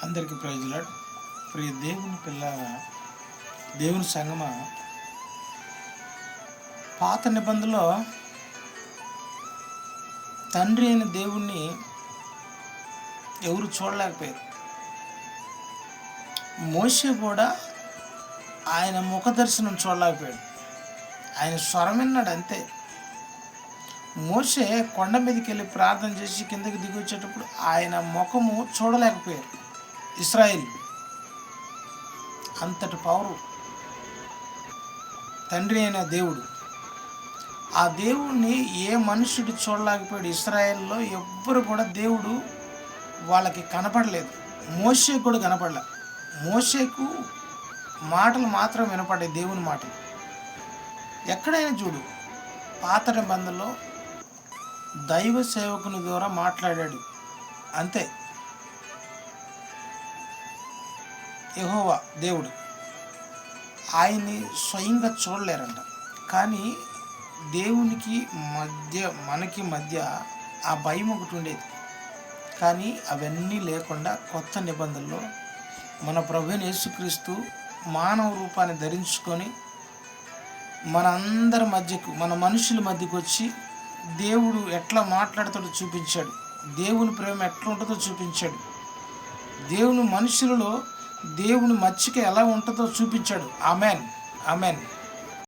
అందరికీ praise lord. ప్రియ దేవుని పిల్లల, దేవుని సంగమ, పాత నిబంధనలో తండ్రి అయిన దేవుణ్ణి ఎవరు చూడలేకపోయారు. మోషే కూడా ఆయన ముఖ దర్శనం చూడలేకపోయాడు. ఆయన స్వరం విన్నాడు అంతే. మోషే కొండ మీదకి వెళ్ళి ప్రార్థన చేసి కిందకి దిగి వచ్చేటప్పుడు ఆయన ముఖము చూడలేకపోయారు ఇశ్రాయేలు. అంతటి పవరు తండ్రి అయిన దేవుడు. ఆ దేవుణ్ణి ఏ మనుషుడు చూడలేకపోయాడు. ఇశ్రాయేల్లో ఎవ్వరు కూడా దేవుడు వాళ్ళకి కనపడలేదు. మోషేకు కూడా కనపడలే. మోషేకు మాటలు మాత్రం వినపడ్డాయి, దేవుని మాటలు. ఎక్కడైనా చూడు, పాత నిబంధనలో దైవ సేవకుని ద్వారా మాట్లాడాడు అంతే. యెహోవా దేవుడు ఆయన్ని స్వయంగా చూడలేరంట. కానీ దేవునికి మనకి మధ్య ఆ భయం ఒకటి ఉండేది. కానీ అవన్నీ లేకుండా కొత్త నిబంధనలో మన ప్రభువైన యేసుక్రీస్తు మానవ రూపాన్ని ధరించుకొని మనందరి మధ్యకు, మన మనుషుల మధ్యకు వచ్చి దేవుడు ఎట్లా మాట్లాడతాడో చూపించాడు. దేవుని ప్రేమ ఎట్లా ఉంటుందో చూపించాడు. దేవుని మనుషులలో దేవుని మచ్చిక ఎలా ఉంటుందో చూపించాడు. Amen, amen.